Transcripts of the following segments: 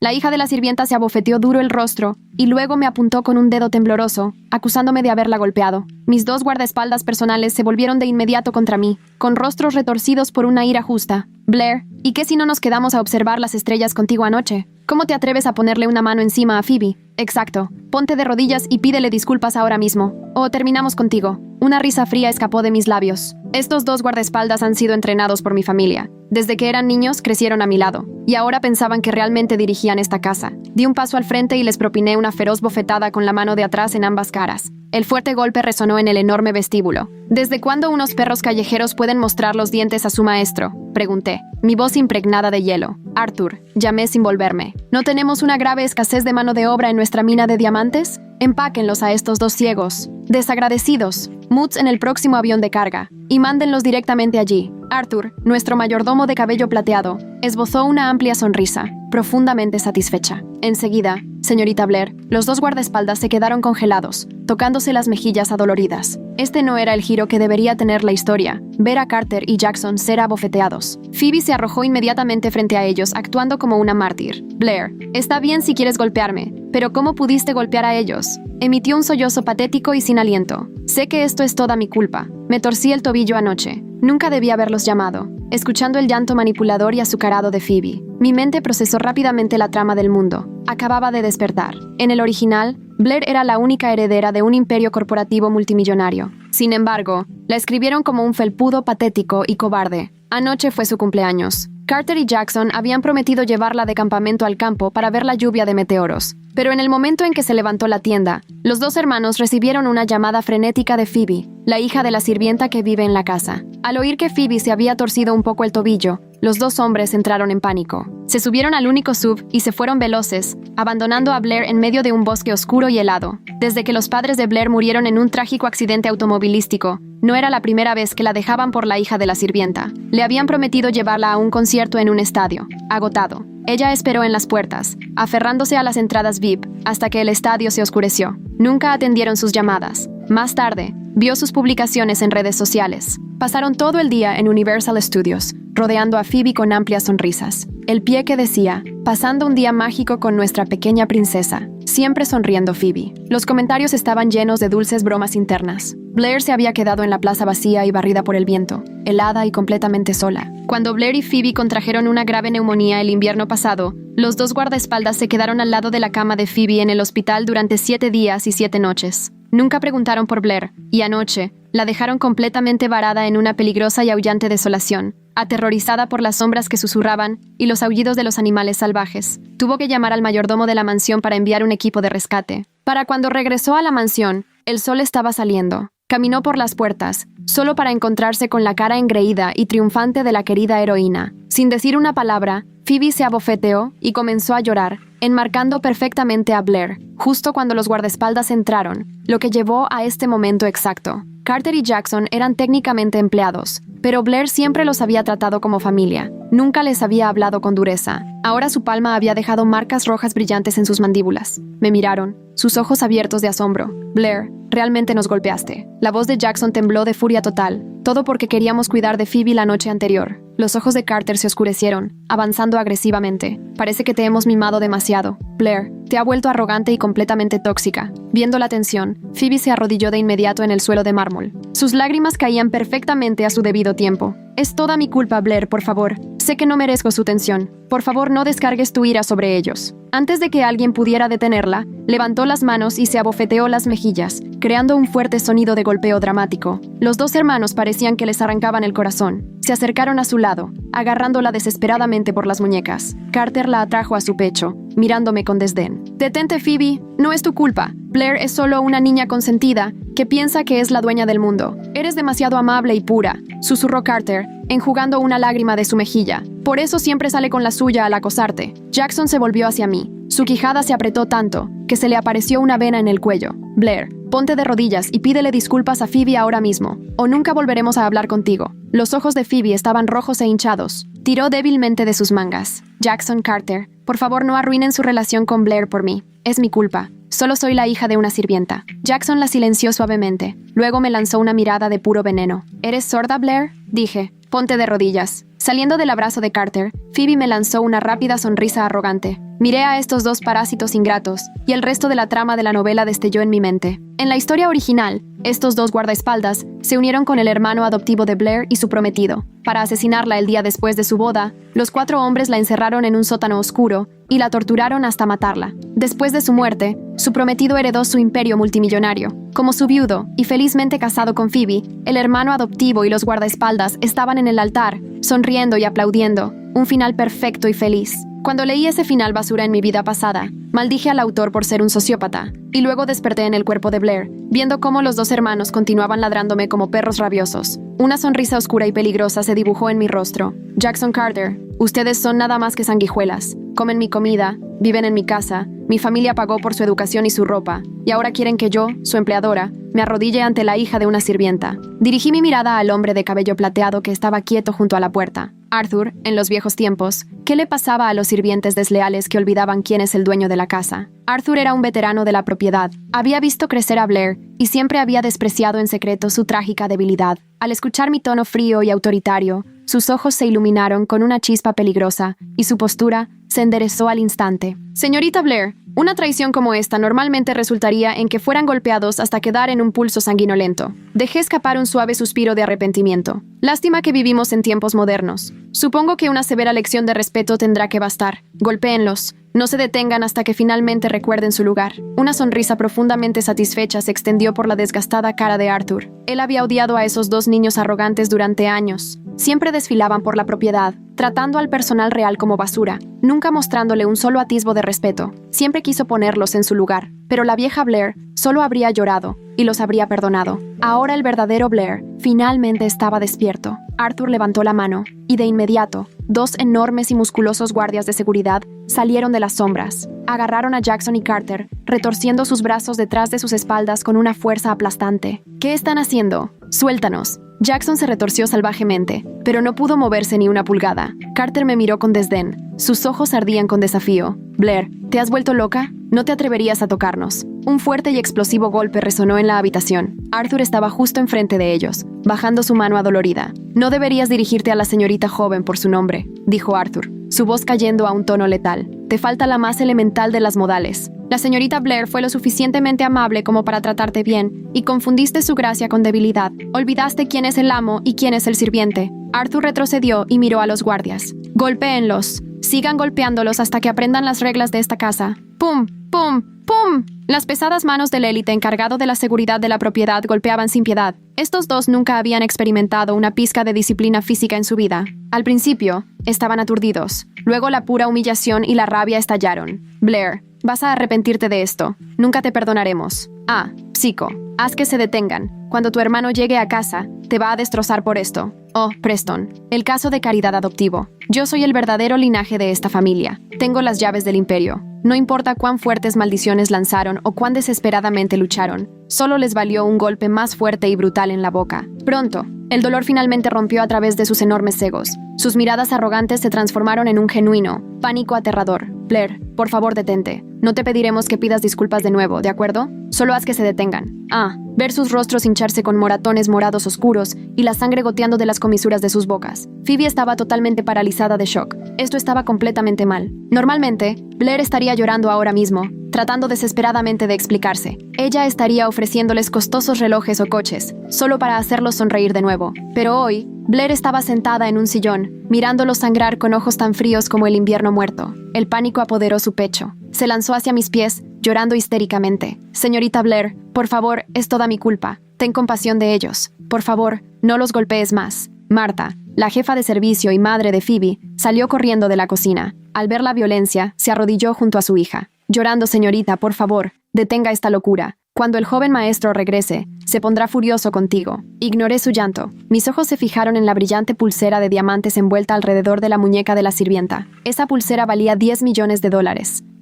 La hija de la sirvienta se abofeteó duro el rostro y luego me apuntó con un dedo tembloroso, acusándome de haberla golpeado. Mis dos guardaespaldas personales se volvieron de inmediato contra mí, con rostros retorcidos por una ira justa. Blair, ¿y qué si no nos quedamos a observar las estrellas contigo anoche? ¿Cómo te atreves a ponerle una mano encima a Phoebe? Exacto. Ponte de rodillas y pídele disculpas ahora mismo. O terminamos contigo. Una risa fría escapó de mis labios. Estos dos guardaespaldas han sido entrenados por mi familia. Desde que eran niños, crecieron a mi lado. Y ahora pensaban que realmente dirigían esta casa. Di un paso al frente y les propiné una feroz bofetada con la mano de atrás en ambas caras. El fuerte golpe resonó en el enorme vestíbulo. ¿Desde cuándo unos perros callejeros pueden mostrar los dientes a su maestro?, pregunté, mi voz impregnada de hielo. Arthur, llamé sin volverme. ¿No tenemos una grave escasez de mano de obra en nuestra mina de diamantes? Empáquenlos a estos dos ciegos, desagradecidos, muts en el próximo avión de carga, y mándenlos directamente allí. Arthur, nuestro mayordomo de cabello plateado, esbozó una amplia sonrisa, profundamente satisfecha. Enseguida, señorita Blair, los dos guardaespaldas se quedaron congelados, tocándose las mejillas adoloridas. Este no era el giro que debería tener la historia, ver a Carter y Jackson ser abofeteados. Phoebe se arrojó inmediatamente frente a ellos, actuando como una mártir. Blair, está bien si quieres golpearme, pero ¿cómo pudiste golpear a ellos? Emitió un sollozo patético y sin aliento. Sé que esto es toda mi culpa. Me torcí el tobillo anoche. Nunca debí haberlos llamado. Escuchando el llanto manipulador y azucarado de Phoebe, mi mente procesó rápidamente la trama del mundo. Acababa de despertar. En el original, Blair era la única heredera de un imperio corporativo multimillonario. Sin embargo, la escribieron como un felpudo patético y cobarde. Anoche fue su cumpleaños. Carter y Jackson habían prometido llevarla de campamento al campo para ver la lluvia de meteoros. Pero en el momento en que se levantó la tienda, los dos hermanos recibieron una llamada frenética de Phoebe, la hija de la sirvienta que vive en la casa. Al oír que Phoebe se había torcido un poco el tobillo, los dos hombres entraron en pánico. Se subieron al único sub y se fueron veloces, abandonando a Blair en medio de un bosque oscuro y helado. Desde que los padres de Blair murieron en un trágico accidente automovilístico, no era la primera vez que la dejaban por la hija de la sirvienta. Le habían prometido llevarla a un concierto en un estadio. Agotado, ella esperó en las puertas, aferrándose a las entradas VIP, hasta que el estadio se oscureció. Nunca atendieron sus llamadas. Más tarde, vio sus publicaciones en redes sociales. Pasaron todo el día en Universal Studios, rodeando a Phoebe con amplias sonrisas. El pie que decía, pasando un día mágico con nuestra pequeña princesa, siempre sonriendo Phoebe. Los comentarios estaban llenos de dulces bromas internas. Blair se había quedado en la plaza vacía y barrida por el viento, helada y completamente sola. Cuando Blair y Phoebe contrajeron una grave neumonía el invierno pasado, los dos guardaespaldas se quedaron al lado de la cama de Phoebe en el hospital durante 7 días y 7 noches. Nunca preguntaron por Blair, y anoche, la dejaron completamente varada en una peligrosa y aullante desolación, aterrorizada por las sombras que susurraban y los aullidos de los animales salvajes. Tuvo que llamar al mayordomo de la mansión para enviar un equipo de rescate. Para cuando regresó a la mansión, el sol estaba saliendo. Caminó por las puertas, solo para encontrarse con la cara engreída y triunfante de la querida heroína. Sin decir una palabra, Phoebe se abofeteó y comenzó a llorar, enmarcando perfectamente a Blair, justo cuando los guardaespaldas entraron, lo que llevó a este momento exacto. Carter y Jackson eran técnicamente empleados, pero Blair siempre los había tratado como familia. Nunca les había hablado con dureza. Ahora su palma había dejado marcas rojas brillantes en sus mandíbulas. Me miraron, sus ojos abiertos de asombro. Blair, realmente nos golpeaste. La voz de Jackson tembló de furia total, todo porque queríamos cuidar de Phoebe la noche anterior. Los ojos de Carter se oscurecieron, avanzando agresivamente. Parece que te hemos mimado demasiado. Blair, te ha vuelto arrogante y completamente tóxica. Viendo la tensión, Phoebe se arrodilló de inmediato en el suelo de mármol. Sus lágrimas caían perfectamente a su debido tiempo. Es toda mi culpa, Blair, por favor. Sé que no merezco su tensión. Por favor, no descargues tu ira sobre ellos. Antes de que alguien pudiera detenerla, levantó las manos y se abofeteó las mejillas, creando un fuerte sonido de golpeo dramático. Los dos hermanos parecían que les arrancaban el corazón. Se acercaron a su lado, agarrándola desesperadamente por las muñecas. Carter la atrajo a su pecho, mirándome con desdén. «Detente, Phoebe. No es tu culpa. Blair es solo una niña consentida que piensa que es la dueña del mundo. Eres demasiado amable y pura», susurró Carter, enjugando una lágrima de su mejilla. «Por eso siempre sale con la suya al acosarte». Jackson se volvió hacia mí. Su quijada se apretó tanto que se le apareció una vena en el cuello. «Blair, ponte de rodillas y pídele disculpas a Phoebe ahora mismo, o nunca volveremos a hablar contigo». Los ojos de Phoebe estaban rojos e hinchados. Tiró débilmente de sus mangas. «Jackson, Carter, por favor no arruinen su relación con Blair por mí. Es mi culpa. Solo soy la hija de una sirvienta». Jackson la silenció suavemente. Luego me lanzó una mirada de puro veneno. «¿Eres sorda, Blair?», dije. «Ponte de rodillas». Saliendo del abrazo de Carter, Phoebe me lanzó una rápida sonrisa arrogante. Miré a estos dos parásitos ingratos, y el resto de la trama de la novela destelló en mi mente. En la historia original, estos dos guardaespaldas se unieron con el hermano adoptivo de Blair y su prometido. Para asesinarla el día después de su boda, los 4 hombres la encerraron en un sótano oscuro y la torturaron hasta matarla. Después de su muerte, su prometido heredó su imperio multimillonario. Como su viudo y felizmente casado con Phoebe, el hermano adoptivo y los guardaespaldas estaban en el altar, sonriendo y aplaudiendo. Un final perfecto y feliz. Cuando leí ese final basura en mi vida pasada, maldije al autor por ser un sociópata, y luego desperté en el cuerpo de Blair, viendo cómo los 2 hermanos continuaban ladrándome como perros rabiosos. Una sonrisa oscura y peligrosa se dibujó en mi rostro. Jackson Carter, ustedes son nada más que sanguijuelas. Comen mi comida, viven en mi casa, mi familia pagó por su educación y su ropa, y ahora quieren que yo, su empleadora, me arrodille ante la hija de una sirvienta. Dirigí mi mirada al hombre de cabello plateado que estaba quieto junto a la puerta. Arthur, en los viejos tiempos, ¿qué le pasaba a los sirvientes desleales que olvidaban quién es el dueño de la casa? Arthur era un veterano de la propiedad. Había visto crecer a Blair y siempre había despreciado en secreto su trágica debilidad. Al escuchar mi tono frío y autoritario, sus ojos se iluminaron con una chispa peligrosa y su postura se enderezó al instante. Señorita Blair, una traición como esta normalmente resultaría en que fueran golpeados hasta quedar en un pulso sanguinolento. Dejé escapar un suave suspiro de arrepentimiento. Lástima que vivimos en tiempos modernos. Supongo que una severa lección de respeto tendrá que bastar. Golpéenlos. No se detengan hasta que finalmente recuerden su lugar. Una sonrisa profundamente satisfecha se extendió por la desgastada cara de Arthur. Él había odiado a esos 2 niños arrogantes durante años. Siempre desfilaban por la propiedad, tratando al personal real como basura, nunca mostrándole un solo atisbo de respeto. Siempre quiso ponerlos en su lugar, pero la vieja Blair solo habría llorado y los habría perdonado. Ahora el verdadero Blair finalmente estaba despierto. Arthur levantó la mano, y de inmediato, 2 enormes y musculosos guardias de seguridad salieron de las sombras. Agarraron a Jackson y Carter, retorciendo sus brazos detrás de sus espaldas con una fuerza aplastante. ¿Qué están haciendo? ¡Suéltanos! Jackson se retorció salvajemente, pero no pudo moverse ni una pulgada. Carter me miró con desdén. Sus ojos ardían con desafío. Blair, ¿te has vuelto loca? No te atreverías a tocarnos. Un fuerte y explosivo golpe resonó en la habitación. Arthur estaba justo enfrente de ellos, bajando su mano adolorida. No deberías dirigirte a la señorita joven por su nombre, dijo Arthur, su voz cayendo a un tono letal. Te falta la más elemental de las modales. La señorita Blair fue lo suficientemente amable como para tratarte bien, y confundiste su gracia con debilidad. Olvidaste quién es el amo y quién es el sirviente. Arthur retrocedió y miró a los guardias. Golpéenlos. Sigan golpeándolos hasta que aprendan las reglas de esta casa. ¡Pum! ¡Pum! ¡Pum! Las pesadas manos del élite encargado de la seguridad de la propiedad golpeaban sin piedad. Estos 2 nunca habían experimentado una pizca de disciplina física en su vida. Al principio, estaban aturdidos. Luego la pura humillación y la rabia estallaron. Blair, vas a arrepentirte de esto. Nunca te perdonaremos. Psico, haz que se detengan. Cuando tu hermano llegue a casa, te va a destrozar por esto. Oh, Preston, el caso de caridad adoptivo. Yo soy el verdadero linaje de esta familia. Tengo las llaves del imperio. No importa cuán fuertes maldiciones lanzaron o cuán desesperadamente lucharon, solo les valió un golpe más fuerte y brutal en la boca. Pronto, el dolor finalmente rompió a través de sus enormes segos. Sus miradas arrogantes se transformaron en un genuino pánico aterrador. Blair, por favor detente. No te pediremos que pidas disculpas de nuevo, ¿de acuerdo? Solo haz que se detengan. Ver sus rostros hincharse con moratones morados oscuros y la sangre goteando de las comisuras de sus bocas. Phoebe estaba totalmente paralizada de shock. Esto estaba completamente mal. Normalmente, Blair estaría llorando ahora mismo, tratando desesperadamente de explicarse. Ella estaría ofreciéndoles costosos relojes o coches, solo para hacerlos sonreír de nuevo. Pero hoy, Blair estaba sentada en un sillón, mirándolos sangrar con ojos tan fríos como el invierno muerto. El pánico apoderó su pecho. Se lanzó hacia mis pies, llorando histéricamente. Señorita Blair, por favor, es toda mi culpa. Ten compasión de ellos. Por favor, no los golpees más. Marta, la jefa de servicio y madre de Phoebe, salió corriendo de la cocina. Al ver la violencia, se arrodilló junto a su hija. Llorando, señorita, por favor, detenga esta locura. Cuando el joven maestro regrese, se pondrá furioso contigo. Ignoré su llanto. Mis ojos se fijaron en la brillante pulsera de diamantes envuelta alrededor de la muñeca de la sirvienta. Esa pulsera valía $10 millones.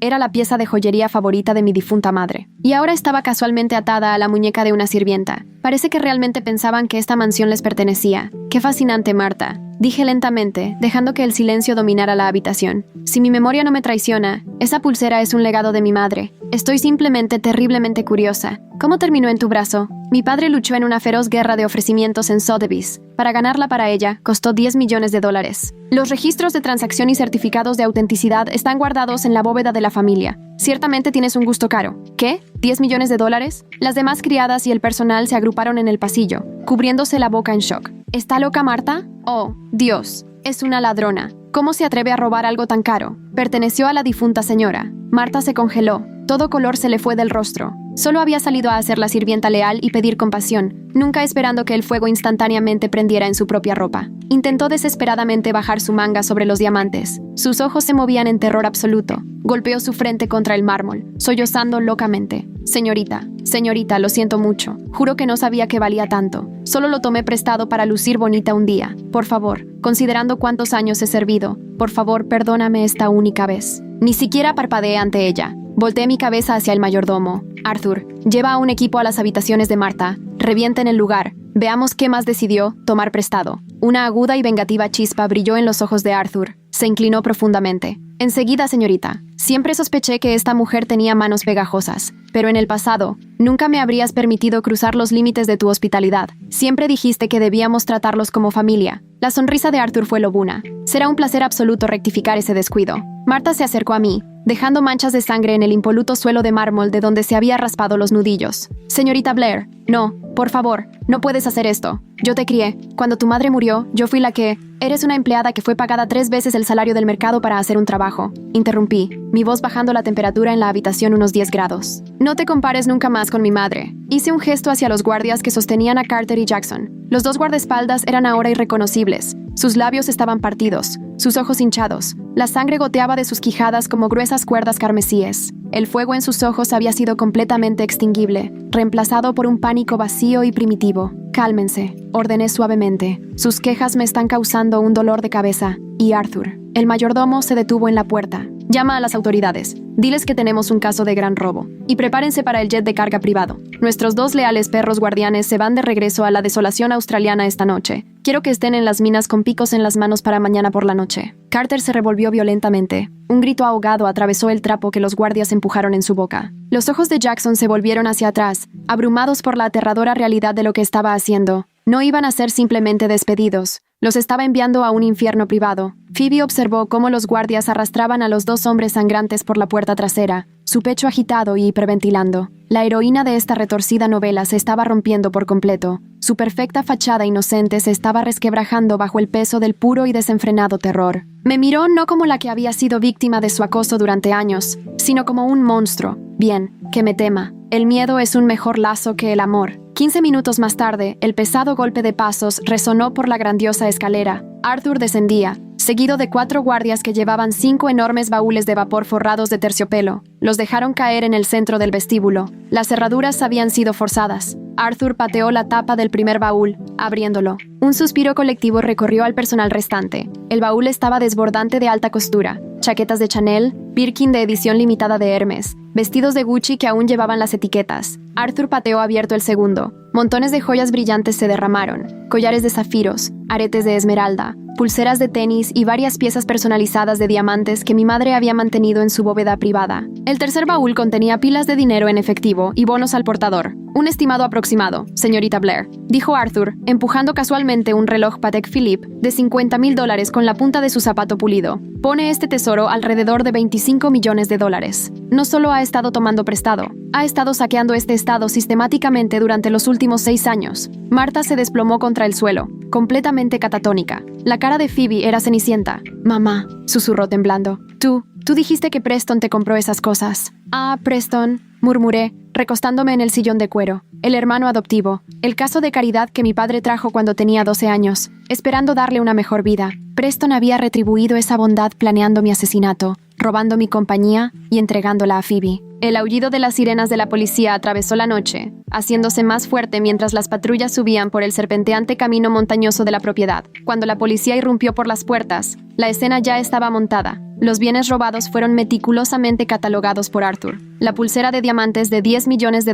Era la pieza de joyería favorita de mi difunta madre. Y ahora estaba casualmente atada a la muñeca de una sirvienta. Parece que realmente pensaban que esta mansión les pertenecía. ¡Qué fascinante, Marta! dije lentamente, dejando que el silencio dominara la habitación. Si mi memoria no me traiciona, esa pulsera es un legado de mi madre. Estoy simplemente terriblemente curiosa. ¿Cómo terminó en tu brazo? Mi padre luchó en una feroz guerra de ofrecimientos en Sotheby's. Para ganarla para ella, costó $10 millones. Los registros de transacción y certificados de autenticidad están guardados en la bóveda de la familia. Ciertamente tienes un gusto caro. ¿Qué? ¿$10 millones? Las demás criadas y el personal se agruparon en el pasillo, cubriéndose la boca en shock. ¿Está loca Marta? Oh, Dios. Es una ladrona. ¿Cómo se atreve a robar algo tan caro? Perteneció a la difunta señora. Marta se congeló. Todo color se le fue del rostro. Solo había salido a hacer la sirvienta leal y pedir compasión, nunca esperando que el fuego instantáneamente prendiera en su propia ropa. Intentó desesperadamente bajar su manga sobre los diamantes. Sus ojos se movían en terror absoluto. Golpeó su frente contra el mármol, sollozando locamente. Señorita, lo siento mucho. Juro que no sabía que valía tanto. Solo lo tomé prestado para lucir bonita un día. Por favor, considerando cuántos años he servido, por favor, perdóname esta única vez. Ni siquiera parpadeé ante ella. Volteé mi cabeza hacia el mayordomo. Arthur, lleva a un equipo a las habitaciones de Marta. Revienten el lugar. Veamos qué más decidió tomar prestado. Una aguda y vengativa chispa brilló en los ojos de Arthur. Se inclinó profundamente. Enseguida, señorita. Siempre sospeché que esta mujer tenía manos pegajosas, pero en el pasado, nunca me habrías permitido cruzar los límites de tu hospitalidad. Siempre dijiste que debíamos tratarlos como familia. La sonrisa de Arthur fue lobuna. Será un placer absoluto rectificar ese descuido. Marta se acercó a mí, dejando manchas de sangre en el impoluto suelo de mármol de donde se había raspado los nudillos. Señorita Blair, no, por favor, no puedes hacer esto. Yo te crié. Cuando tu madre murió, yo fui la que... Eres una empleada que fue pagada 3 veces el salario del mercado para hacer un trabajo. Interrumpí, mi voz bajando la temperatura en la habitación unos 10 grados. No te compares nunca más con mi madre. Hice un gesto hacia los guardias que sostenían a Carter y Jackson. Los 2 guardaespaldas eran ahora irreconocibles. Sus labios estaban partidos, sus ojos hinchados. La sangre goteaba de sus quijadas como gruesas cuerdas carmesíes. El fuego en sus ojos había sido completamente extinguible, reemplazado por un pánico vacío y primitivo. Cálmense, ordené suavemente. Sus quejas me están causando un dolor de cabeza. Y Arthur, el mayordomo, se detuvo en la puerta. Llama a las autoridades. Diles que tenemos un caso de gran robo. Y prepárense para el jet de carga privado. Nuestros 2 leales perros guardianes se van de regreso a la desolación australiana esta noche. Quiero que estén en las minas con picos en las manos para mañana por la noche. Carter se revolvió violentamente. Un grito ahogado atravesó el trapo que los guardias empujaron en su boca. Los ojos de Jackson se volvieron hacia atrás, abrumados por la aterradora realidad de lo que estaba haciendo. No iban a ser simplemente despedidos. Los estaba enviando a un infierno privado. Phoebe observó cómo los guardias arrastraban a los 2 hombres sangrantes por la puerta trasera, su pecho agitado y hiperventilando. La heroína de esta retorcida novela se estaba rompiendo por completo. Su perfecta fachada inocente se estaba resquebrajando bajo el peso del puro y desenfrenado terror. Me miró no como la que había sido víctima de su acoso durante años, sino como un monstruo. Bien, que me tema. El miedo es un mejor lazo que el amor. 15 minutos más tarde, el pesado golpe de pasos resonó por la grandiosa escalera. Arthur descendía, seguido de 4 guardias que llevaban 5 enormes baúles de vapor forrados de terciopelo. Los dejaron caer en el centro del vestíbulo. Las cerraduras habían sido forzadas. Arthur pateó la tapa del primer baúl, abriéndolo. Un suspiro colectivo recorrió al personal restante. El baúl estaba desbordante de alta costura. Chaquetas de Chanel, Birkin de edición limitada de Hermes, vestidos de Gucci que aún llevaban las etiquetas. Arthur pateó abierto el segundo. Montones de joyas brillantes se derramaron. Collares de zafiros, aretes de esmeralda, pulseras de tenis y varias piezas personalizadas de diamantes que mi madre había mantenido en su bóveda privada. El tercer baúl contenía pilas de dinero en efectivo y bonos al portador. Un estimado aproximado, señorita Blair, dijo Arthur, empujando casualmente un reloj Patek Philippe de $50,000 con la punta de su zapato pulido. Pone este tesoro alrededor de $25 millones. No solo ha estado tomando prestado, ha estado saqueando este estado sistemáticamente durante los últimos 6 años. Marta se desplomó contra el suelo, completamente catatónica. La cara de Phoebe era cenicienta. Mamá, susurró temblando. Tú dijiste que Preston te compró esas cosas. Ah, Preston, murmuré, recostándome en el sillón de cuero. El hermano adoptivo. El caso de caridad que mi padre trajo cuando tenía 12 años, esperando darle una mejor vida. Preston había retribuido esa bondad planeando mi asesinato, robando mi compañía y entregándola a Phoebe. El aullido de las sirenas de la policía atravesó la noche, haciéndose más fuerte mientras las patrullas subían por el serpenteante camino montañoso de la propiedad. Cuando la policía irrumpió por las puertas, la escena ya estaba montada. Los bienes robados fueron meticulosamente catalogados por Arthur. La pulsera de diamantes de $10 millones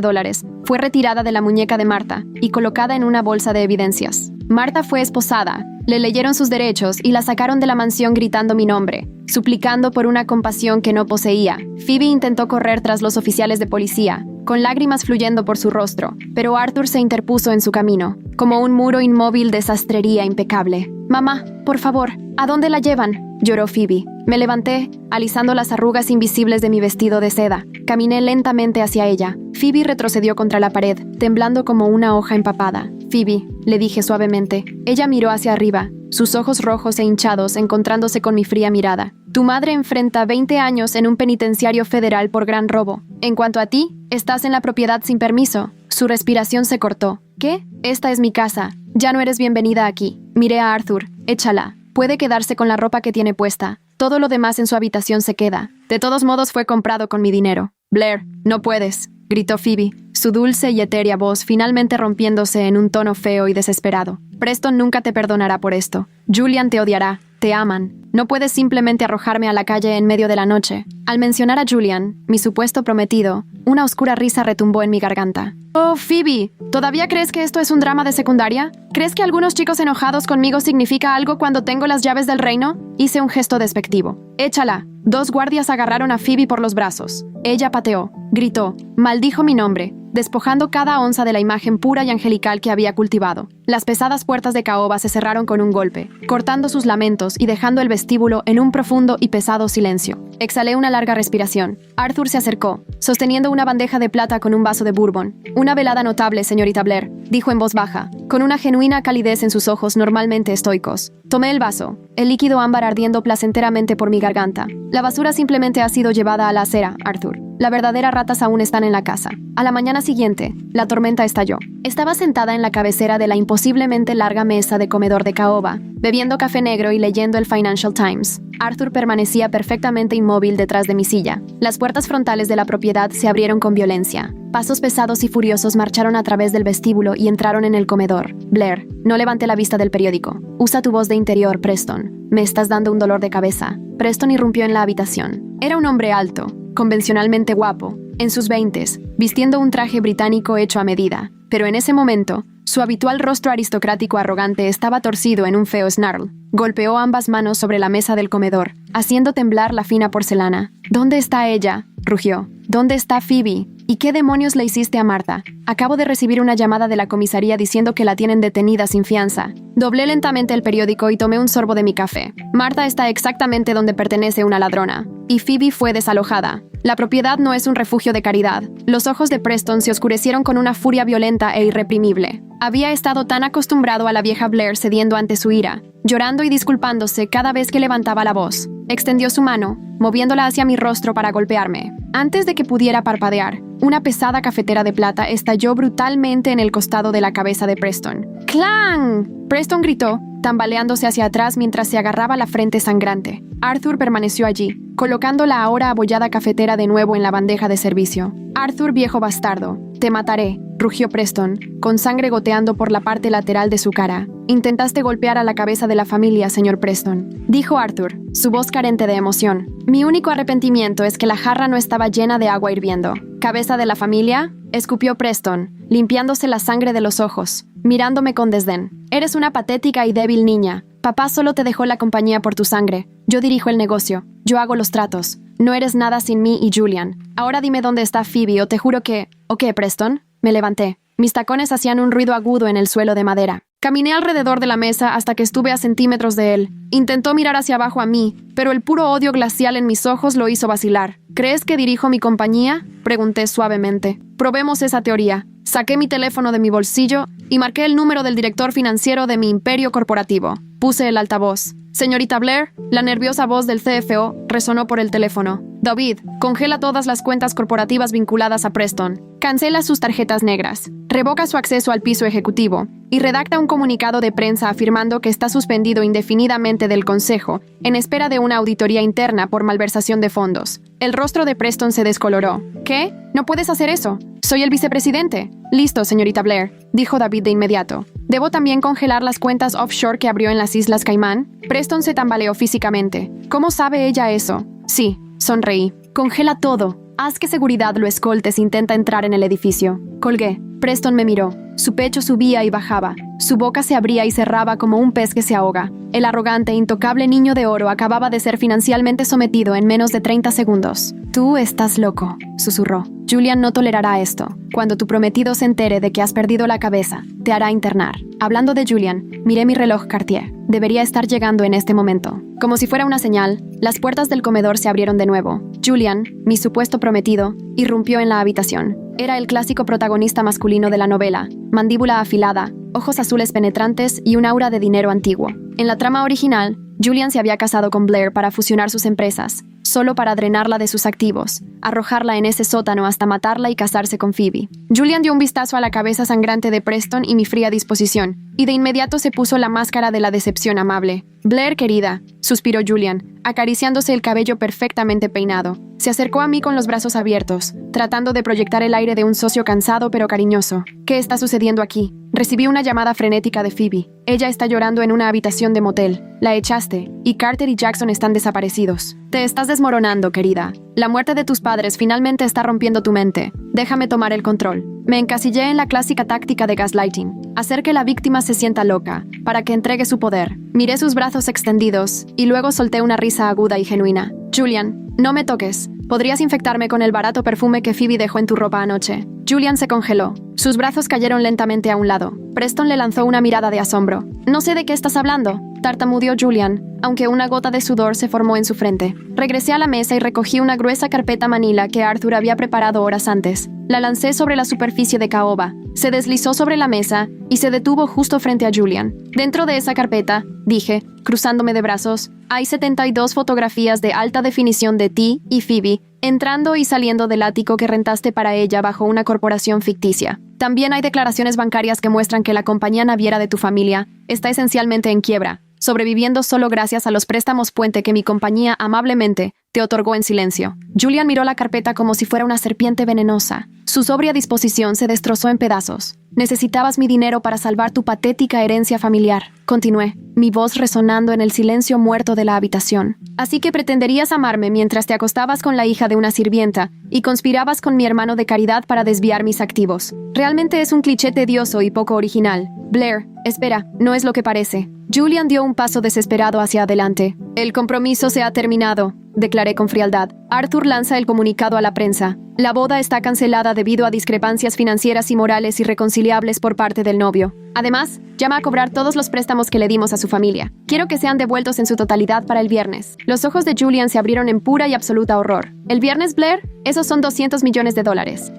fue retirada de la muñeca de Marta y colocada en una bolsa de evidencias. Marta fue esposada, le leyeron sus derechos y la sacaron de la mansión gritando mi nombre, suplicando por una compasión que no poseía. Phoebe intentó correr tras los oficiales de policía, con lágrimas fluyendo por su rostro, pero Arthur se interpuso en su camino, como un muro inmóvil de sastrería impecable. «Mamá, por favor, ¿a dónde la llevan?», lloró Phoebe. Me levanté, alisando las arrugas invisibles de mi vestido de seda. Caminé lentamente hacia ella. Phoebe retrocedió contra la pared, temblando como una hoja empapada. «Phoebe», le dije suavemente. Ella miró hacia arriba, sus ojos rojos e hinchados encontrándose con mi fría mirada. «Tu madre enfrenta 20 años en un penitenciario federal por gran robo. En cuanto a ti, estás en la propiedad sin permiso». Su respiración se cortó. «¿Qué? Esta es mi casa. Ya no eres bienvenida aquí». Miré a Arthur. «Échala. Puede quedarse con la ropa que tiene puesta. Todo lo demás en su habitación se queda. De todos modos fue comprado con mi dinero». «Blair, no puedes», gritó Phoebe, su dulce y etérea voz finalmente rompiéndose en un tono feo y desesperado. «Preston nunca te perdonará por esto. Julian te odiará. Te aman. No puedes simplemente arrojarme a la calle en medio de la noche». Al mencionar a Julian, mi supuesto prometido, una oscura risa retumbó en mi garganta. «Oh, Phoebe, ¿todavía crees que esto es un drama de secundaria? ¿Crees que algunos chicos enojados conmigo significa algo cuando tengo las llaves del reino?» Hice un gesto despectivo. «Échala». 2 guardias agarraron a Phoebe por los brazos. Ella pateó, gritó, maldijo mi nombre, despojando cada onza de la imagen pura y angelical que había cultivado. Las pesadas puertas de caoba se cerraron con un golpe, cortando sus lamentos y dejando el vestíbulo en un profundo y pesado silencio. Exhalé una larga respiración. Arthur se acercó, sosteniendo una bandeja de plata con un vaso de bourbon. «Una velada notable, señorita Blair», dijo en voz baja, con una genuina calidez en sus ojos normalmente estoicos. Tomé el vaso, el líquido ámbar ardiendo placenteramente por mi garganta. «La basura simplemente ha sido llevada a la acera, Arthur. Las verdaderas ratas aún están en la casa». A la mañana siguiente, la tormenta estalló. Estaba sentada en la cabecera de la imposiblemente larga mesa de comedor de caoba, bebiendo café negro y leyendo el Financial Times. Arthur permanecía perfectamente inmóvil detrás de mi silla. Las puertas frontales de la propiedad se abrieron con violencia. Pasos pesados y furiosos marcharon a través del vestíbulo y entraron en el comedor. «Blair, no levanté la vista del periódico. Usa tu voz de interior, Preston. Me estás dando un dolor de cabeza». Preston irrumpió en la habitación. Era un hombre alto, convencionalmente guapo, en sus 20s, vistiendo un traje británico hecho a medida. Pero en ese momento, su habitual rostro aristocrático arrogante estaba torcido en un feo snarl. Golpeó ambas manos sobre la mesa del comedor, haciendo temblar la fina porcelana. «¿Dónde está ella?», rugió. «¿Dónde está Phoebe? ¿Y qué demonios le hiciste a Marta? Acabo de recibir una llamada de la comisaría diciendo que la tienen detenida sin fianza». Doblé lentamente el periódico y tomé un sorbo de mi café. Marta está exactamente donde pertenece una ladrona. Y Phoebe fue desalojada. La propiedad no es un refugio de caridad. Los ojos de Preston se oscurecieron con una furia violenta e irreprimible. Había estado tan acostumbrado a la vieja Blair cediendo ante su ira, llorando y disculpándose cada vez que levantaba la voz. Extendió su mano, moviéndola hacia mi rostro para golpearme. Antes de que pudiera parpadear, una pesada cafetera de plata estalló brutalmente en el costado de la cabeza de Preston. ¡Clang! Preston gritó, tambaleándose hacia atrás mientras se agarraba la frente sangrante. Arthur permaneció allí, colocando la ahora abollada cafetera de nuevo en la bandeja de servicio. «Arthur, viejo bastardo, te mataré», rugió Preston, con sangre goteando por la parte lateral de su cara. «Intentaste golpear a la cabeza de la familia, señor Preston», dijo Arthur, su voz carente de emoción. «Mi único arrepentimiento es que la jarra no estaba llena de agua hirviendo». «¿Cabeza de la familia?», escupió Preston, limpiándose la sangre de los ojos, mirándome con desdén. «Eres una patética y débil niña. Papá solo te dejó la compañía por tu sangre. Yo dirijo el negocio. Yo hago los tratos. No eres nada sin mí y Julian. Ahora dime dónde está Phoebe o te juro que... ¿O qué, Preston?» Me levanté. Mis tacones hacían un ruido agudo en el suelo de madera. Caminé alrededor de la mesa hasta que estuve a centímetros de él. Intentó mirar hacia abajo a mí, pero el puro odio glacial en mis ojos lo hizo vacilar. «¿Crees que dirijo mi compañía?», pregunté suavemente. «Probemos esa teoría». Saqué mi teléfono de mi bolsillo y marqué el número del director financiero de mi imperio corporativo. Puse el altavoz. «Señorita Blair», la nerviosa voz del CFO resonó por el teléfono. «David, congela todas las cuentas corporativas vinculadas a Preston. Cancela sus tarjetas negras. Revoca su acceso al piso ejecutivo. Y redacta un comunicado de prensa afirmando que está suspendido indefinidamente del Consejo en espera de una auditoría interna por malversación de fondos». El rostro de Preston se descoloró. «¿Qué? No puedes hacer eso. Soy el vicepresidente». «Listo, señorita Blair», dijo David de inmediato. «¿Debo también congelar las cuentas offshore que abrió en las Islas Caimán?» Preston se tambaleó físicamente. «¿Cómo sabe ella eso?» «Sí», sonreí. «Congela todo. Haz que seguridad lo escolte si intenta entrar en el edificio». Colgué. Preston me miró. Su pecho subía y bajaba. Su boca se abría y cerraba como un pez que se ahoga. El arrogante, intocable niño de oro acababa de ser financieramente sometido en menos de 30 segundos. «Tú estás loco», susurró. «Julian no tolerará esto. Cuando tu prometido se entere de que has perdido la cabeza, te hará internar». Hablando de Julian, miré mi reloj Cartier. Debería estar llegando en este momento. Como si fuera una señal, las puertas del comedor se abrieron de nuevo. Julian, mi supuesto prometido, irrumpió en la habitación. Era el clásico protagonista masculino de la novela, mandíbula afilada, ojos azules penetrantes y un aura de dinero antiguo. En la trama original, Julian se había casado con Blair para fusionar sus empresas, solo para drenarla de sus activos, arrojarla en ese sótano hasta matarla y casarse con Phoebe. Julian dio un vistazo a la cabeza sangrante de Preston y mi fría disposición, y de inmediato se puso la máscara de la decepción amable. «Blair, querida», suspiró Julian, acariciándose el cabello perfectamente peinado. Se acercó a mí con los brazos abiertos, tratando de proyectar el aire de un socio cansado pero cariñoso. «¿Qué está sucediendo aquí?» Recibí una llamada frenética de Phoebe. Ella está llorando en una habitación de motel. La echaste, y Carter y Jackson están desaparecidos. Te estás desmoronando, querida. La muerte de tus padres finalmente está rompiendo tu mente. Déjame tomar el control. Me encasillé en la clásica táctica de gaslighting. Hacer que la víctima se sienta loca, para que entregue su poder. Miré sus brazos extendidos, y luego solté una risa aguda y genuina. «Julian, no me toques. Podrías infectarme con el barato perfume que Phoebe dejó en tu ropa anoche». Julian se congeló. Sus brazos cayeron lentamente a un lado. Preston le lanzó una mirada de asombro. «No sé de qué estás hablando», tartamudeó Julian, aunque una gota de sudor se formó en su frente. Regresé a la mesa y recogí una gruesa carpeta manila que Arthur había preparado horas antes. La lancé sobre la superficie de caoba. Se deslizó sobre la mesa y se detuvo justo frente a Julian. «Dentro de esa carpeta», dije, cruzándome de brazos, «hay 72 fotografías de alta definición de ti y Phoebe, entrando y saliendo del ático que rentaste para ella bajo una corporación ficticia. También hay declaraciones bancarias que muestran que la compañía naviera de tu familia está esencialmente en quiebra, sobreviviendo solo gracias a los préstamos puente que mi compañía amablemente te otorgó en silencio». Julian miró la carpeta como si fuera una serpiente venenosa. Su sobria disposición se destrozó en pedazos. «Necesitabas mi dinero para salvar tu patética herencia familiar», continué, mi voz resonando en el silencio muerto de la habitación. «Así que pretenderías amarme mientras te acostabas con la hija de una sirvienta y conspirabas con mi hermano de caridad para desviar mis activos. Realmente es un cliché tedioso y poco original. Blair, espera, no es lo que parece». Julian dio un paso desesperado hacia adelante. «El compromiso se ha terminado», declaré con frialdad. Arthur lanza el comunicado a la prensa. «La boda está cancelada debido a discrepancias financieras y morales irreconciliables por parte del novio. Además, llama a cobrar todos los préstamos que le dimos a su familia. Quiero que sean devueltos en su totalidad para el viernes». Los ojos de Julian se abrieron en pura y absoluta horror. «¿El viernes, Blair? Esos son $200 millones.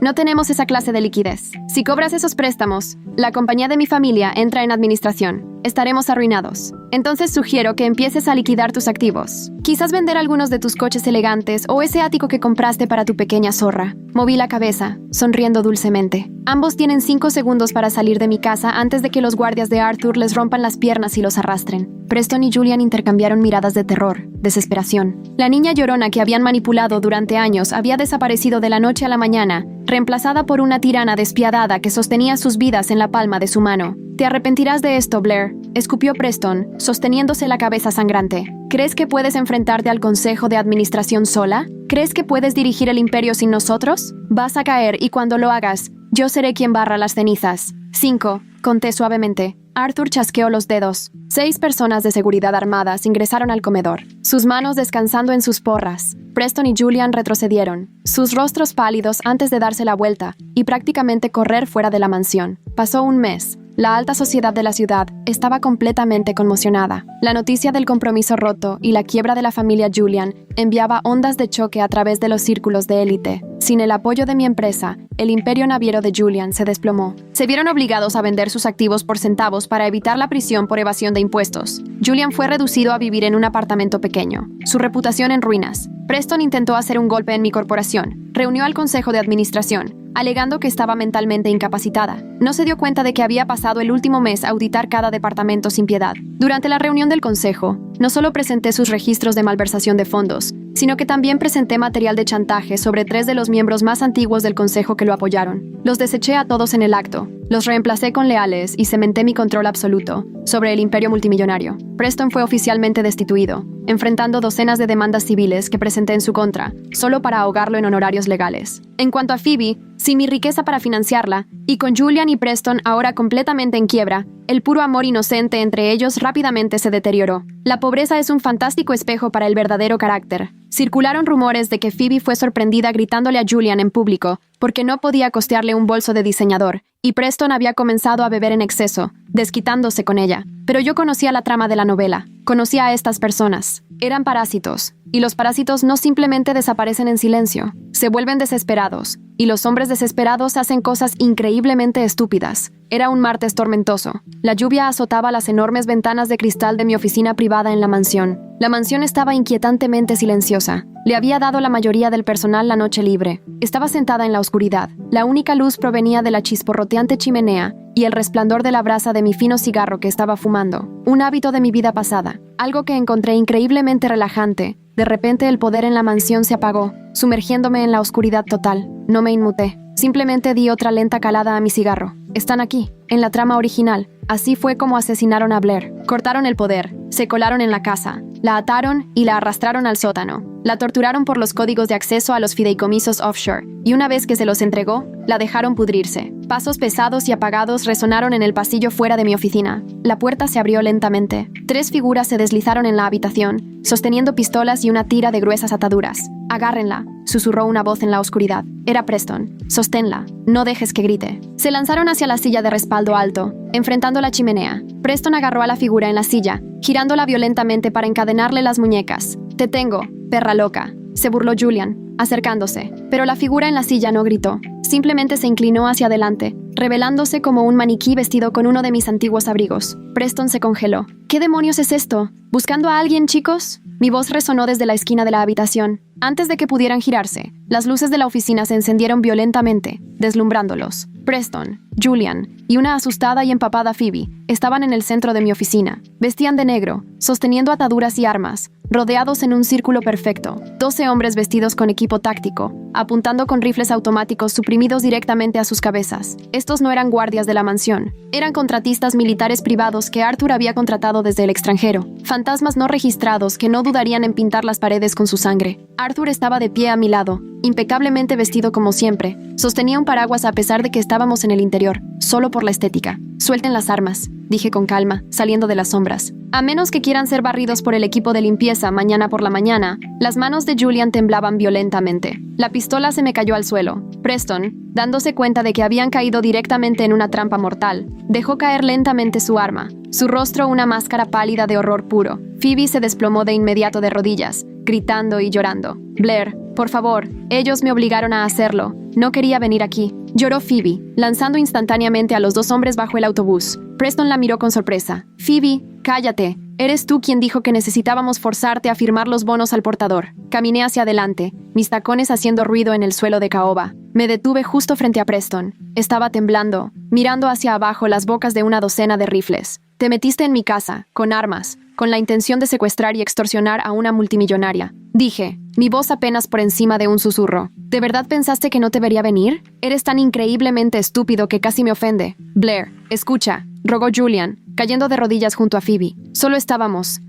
No tenemos esa clase de liquidez. Si cobras esos préstamos, la compañía de mi familia entra en administración. Estaremos arruinados. Entonces sugiero que empieces a liquidar tus activos. Quizás vender algunos de tus coches elegantes o ese ático que compraste para tu pequeña zorra». Moví la cabeza, sonriendo dulcemente. «Ambos tienen 5 segundos para salir de mi casa antes de que los guardias de Arthur les rompan las piernas y los arrastren». Preston y Julian intercambiaron miradas de terror, desesperación. La niña llorona que habían manipulado durante años había desaparecido de la noche a la mañana, reemplazada por una tirana despiadada que sostenía sus vidas en la palma de su mano. «Te arrepentirás de esto, Blair», escupió Preston, sosteniéndose la cabeza sangrante. «¿Crees que puedes enfrentarte al Consejo de Administración sola? ¿Crees que puedes dirigir el imperio sin nosotros? Vas a caer y cuando lo hagas, yo seré quien barra las cenizas». 5, conté suavemente. Arthur chasqueó los dedos. 6 personas de seguridad armadas ingresaron al comedor, sus manos descansando en sus porras. Preston y Julian retrocedieron, sus rostros pálidos antes de darse la vuelta y prácticamente correr fuera de la mansión. Pasó un mes. La alta sociedad de la ciudad estaba completamente conmocionada. La noticia del compromiso roto y la quiebra de la familia Julian enviaba ondas de choque a través de los círculos de élite. Sin el apoyo de mi empresa, el imperio naviero de Julian se desplomó. Se vieron obligados a vender sus activos por centavos para evitar la prisión por evasión de impuestos. Julian fue reducido a vivir en un apartamento pequeño, su reputación en ruinas. Preston intentó hacer un golpe en mi corporación. Reunió al consejo de administración, alegando que estaba mentalmente incapacitada. No se dio cuenta de que había pasado el último mes a auditar cada departamento sin piedad. Durante la reunión del consejo, no solo presenté sus registros de malversación de fondos, sino que también presenté material de chantaje sobre 3 de los miembros más antiguos del consejo que lo apoyaron. Los deseché a todos en el acto, los reemplacé con leales y cementé mi control absoluto sobre el imperio multimillonario. Preston fue oficialmente destituido, enfrentando docenas de demandas civiles que presenté en su contra, solo para ahogarlo en honorarios legales. En cuanto a Phoebe, sin mi riqueza para financiarla, y con Julian y Preston ahora completamente en quiebra, el puro amor inocente entre ellos rápidamente se deterioró. La pobreza es un fantástico espejo para el verdadero carácter. Circularon rumores de que Phoebe fue sorprendida gritándole a Julian en público porque no podía costearle un bolso de diseñador, y Preston había comenzado a beber en exceso, desquitándose con ella. Pero yo conocía la trama de la novela. Conocía a estas personas. Eran parásitos, y los parásitos no simplemente desaparecen en silencio, se vuelven desesperados, y los hombres desesperados hacen cosas increíblemente estúpidas. Era un martes tormentoso. La lluvia azotaba las enormes ventanas de cristal de mi oficina privada en la mansión. La mansión estaba inquietantemente silenciosa. Le había dado la mayoría del personal la noche libre. Estaba sentada en la oscuridad. La única luz provenía de la chisporroteante chimenea y el resplandor de la brasa de mi fino cigarro que estaba fumando. Un hábito de mi vida pasada. Algo que encontré increíblemente relajante. De repente el poder en la mansión se apagó, sumergiéndome en la oscuridad total. No me inmuté. Simplemente di otra lenta calada a mi cigarro. Están aquí, en la trama original. Así fue como asesinaron a Blair. Cortaron el poder, se colaron en la casa, la ataron y la arrastraron al sótano. La torturaron por los códigos de acceso a los fideicomisos offshore, y una vez que se los entregó, la dejaron pudrirse. Pasos pesados y apagados resonaron en el pasillo fuera de mi oficina. La puerta se abrió lentamente. 3 figuras se deslizaron en la habitación, sosteniendo pistolas y una tira de gruesas ataduras. «Agárrenla», susurró una voz en la oscuridad. Era Preston. «Sosténla. No dejes que grite». Se lanzaron hacia la silla de respaldo alto, enfrentando la chimenea. Preston agarró a la figura en la silla, girándola violentamente para encadenarle las muñecas. «Te tengo, perra loca», se burló Julian, acercándose. Pero la figura en la silla no gritó. Simplemente se inclinó hacia adelante, revelándose como un maniquí vestido con uno de mis antiguos abrigos. Preston se congeló. ¿Qué demonios es esto? ¿Buscando a alguien, chicos? Mi voz resonó desde la esquina de la habitación. Antes de que pudieran girarse, las luces de la oficina se encendieron violentamente, deslumbrándolos. Preston, Julian y una asustada y empapada Phoebe estaban en el centro de mi oficina. Vestían de negro, sosteniendo ataduras y armas, rodeados en un círculo perfecto. 12 hombres vestidos con equipo táctico, apuntando con rifles automáticos suprimidos directamente a sus cabezas. Estos no eran guardias de la mansión, eran contratistas militares privados que Arthur había contratado desde el extranjero. Fantasmas no registrados que no dudarían en pintar las paredes con su sangre. Arthur estaba de pie a mi lado, impecablemente vestido como siempre. Sostenía un paraguas a pesar de que estábamos en el interior, solo por la estética. «Suelten las armas», dije con calma, saliendo de las sombras. «A menos que quieran ser barridos por el equipo de limpieza mañana por la mañana». Las manos de Julian temblaban violentamente. La pistola se me cayó al suelo. Preston, dándose cuenta de que habían caído directamente en una trampa mortal, dejó caer lentamente su arma. Su rostro una máscara pálida de horror puro. Phoebe se desplomó de inmediato de rodillas, gritando y llorando. «Blair, por favor, ellos me obligaron a hacerlo. No quería venir aquí», lloró Phoebe, lanzando instantáneamente a los 2 hombres bajo el autobús. Preston la miró con sorpresa. «Phoebe, cállate. Eres tú quien dijo que necesitábamos forzarte a firmar los bonos al portador». Caminé hacia adelante, mis tacones haciendo ruido en el suelo de caoba. Me detuve justo frente a Preston. Estaba temblando, mirando hacia abajo las bocas de una docena de rifles. «Te metiste en mi casa, con armas, con la intención de secuestrar y extorsionar a una multimillonaria», dije, mi voz apenas por encima de un susurro. «¿De verdad pensaste que no te vería venir? Eres tan increíblemente estúpido que casi me ofende». «Blair, escucha», rogó Julian, cayendo de rodillas junto a Phoebe. «Solo estábamos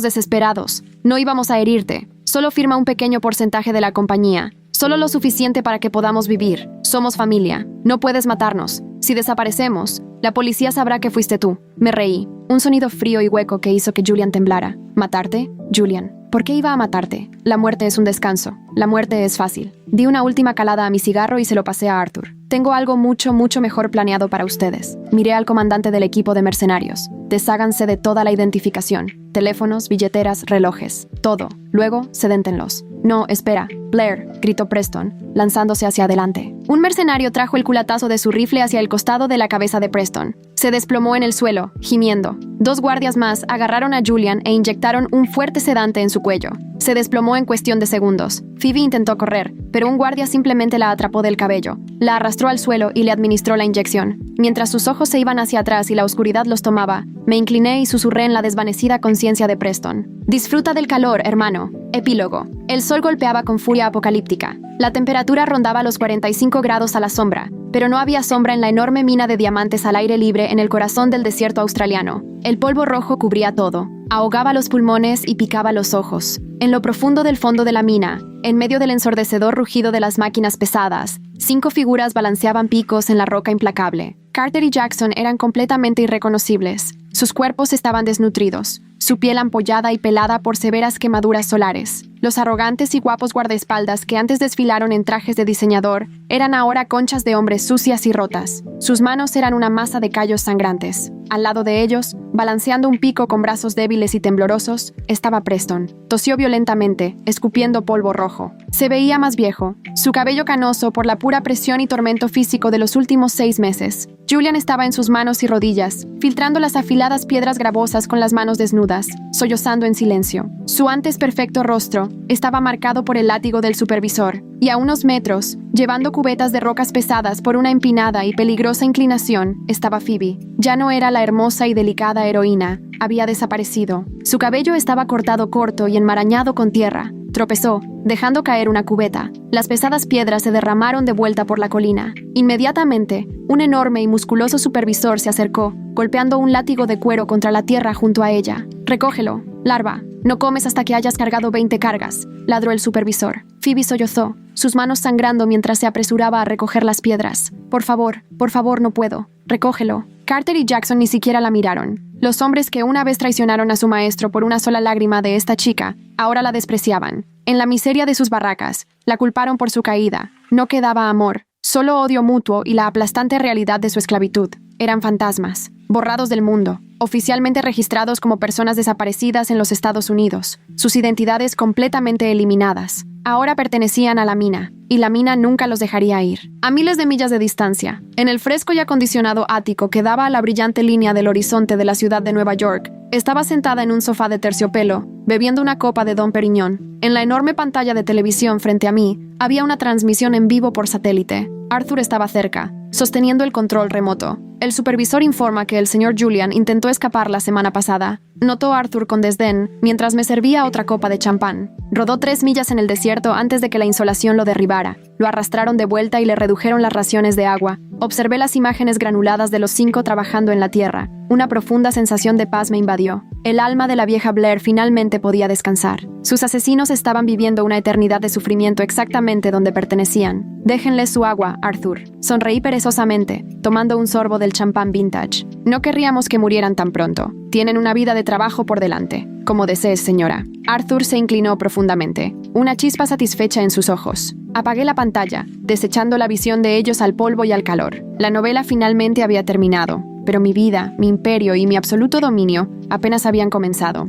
desesperados. No íbamos a herirte. Solo firma un pequeño porcentaje de la compañía. Solo lo suficiente para que podamos vivir. Somos familia. No puedes matarnos. Si desaparecemos, la policía sabrá que fuiste tú». Me reí. Un sonido frío y hueco que hizo que Julian temblara. «¿Matarte? Julian, ¿por qué iba a matarte? La muerte es un descanso. La muerte es fácil». Di una última calada a mi cigarro y se lo pasé a Arthur. «Tengo algo mucho mejor planeado para ustedes». Miré al comandante del equipo de mercenarios. «Desháganse de toda la identificación. Teléfonos, billeteras, relojes. Todo. Luego, sedéntenlos». «No, espera. Blair», gritó Preston, lanzándose hacia adelante. Un mercenario trajo el culatazo de su rifle hacia el costado de la cabeza de Preston. Se desplomó en el suelo, gimiendo. 2 guardias más agarraron a Julian e inyectaron un fuerte sedante en su cuello. Se desplomó en cuestión de segundos. Phoebe intentó correr, pero un guardia simplemente la atrapó del cabello. La arrastró al suelo y le administró la inyección. Mientras sus ojos se iban hacia atrás y la oscuridad los tomaba, me incliné y susurré en la desvanecida conciencia de Preston. «Disfruta del calor, hermano». Epílogo. El sol golpeaba con furia apocalíptica. La temperatura rondaba los 45 grados a la sombra, pero no había sombra en la enorme mina de diamantes al aire libre en el corazón del desierto australiano. El polvo rojo cubría todo. ahogaba los pulmones y picaba los ojos. En lo profundo del fondo de la mina, en medio del ensordecedor rugido de las máquinas pesadas, 5 figuras balanceaban picos en la roca implacable. Carter y Jackson eran completamente irreconocibles. Sus cuerpos estaban desnutridos, su piel ampollada y pelada por severas quemaduras solares. Los arrogantes y guapos guardaespaldas que antes desfilaron en trajes de diseñador eran ahora conchas de hombres sucias y rotas. Sus manos eran una masa de callos sangrantes. Al lado de ellos, balanceando un pico con brazos débiles y temblorosos, estaba Preston. Tosió violentamente, escupiendo polvo rojo. Se veía más viejo, su cabello canoso por la pura presión y tormento físico de los últimos 6 meses. Julian estaba en sus manos y rodillas, filtrando las afiladas piedras gravosas con las manos desnudas, sollozando en silencio. Su antes perfecto rostro estaba marcado por el látigo del supervisor, y a unos metros, llevando cubetas de rocas pesadas por una empinada y peligrosa inclinación, estaba Phoebe. Ya no era la hermosa y delicada heroína, había desaparecido. Su cabello estaba cortado corto y enmarañado con tierra. Tropezó, dejando caer una cubeta. Las pesadas piedras se derramaron de vuelta por la colina. Inmediatamente, un enorme y musculoso supervisor se acercó, golpeando un látigo de cuero contra la tierra junto a ella. «Recógelo, larva. No comes hasta que hayas cargado 20 cargas», ladró el supervisor. Phoebe sollozó, sus manos sangrando mientras se apresuraba a recoger las piedras. Por favor, no puedo. Recógelo». Carter y Jackson ni siquiera la miraron. Los hombres que una vez traicionaron a su maestro por una sola lágrima de esta chica, ahora la despreciaban. En la miseria de sus barracas, la culparon por su caída. No quedaba amor, solo odio mutuo y la aplastante realidad de su esclavitud. Eran fantasmas, borrados del mundo, oficialmente registrados como personas desaparecidas en los Estados Unidos, sus identidades completamente eliminadas. Ahora pertenecían a la mina, y la mina nunca los dejaría ir. A miles de millas de distancia, en el fresco y acondicionado ático que daba a la brillante línea del horizonte de la ciudad de Nueva York, estaba sentada en un sofá de terciopelo, bebiendo una copa de Dom Perignon. En la enorme pantalla de televisión frente a mí, había una transmisión en vivo por satélite. Arthur estaba cerca, sosteniendo el control remoto. El supervisor informa que el señor Julian intentó escapar la semana pasada. Notó Arthur con desdén mientras me servía otra copa de champán. Rodó 3 millas en el desierto antes de que la insolación lo derribara. Lo arrastraron de vuelta y le redujeron las raciones de agua. Observé las imágenes granuladas de los 5 trabajando en la tierra. Una profunda sensación de paz me invadió. El alma de la vieja Blair finalmente podía descansar. Sus asesinos estaban viviendo una eternidad de sufrimiento exactamente donde pertenecían. «Déjenles su agua, Arthur». Sonreí perezosamente, tomando un sorbo del champán vintage. «No querríamos que murieran tan pronto. Tienen una vida de trabajo por delante. Como desees, señora». Arthur se inclinó profundamente, una chispa satisfecha en sus ojos. Apagué la pantalla, desechando la visión de ellos al polvo y al calor. La novela finalmente había terminado, pero mi vida, mi imperio y mi absoluto dominio apenas habían comenzado.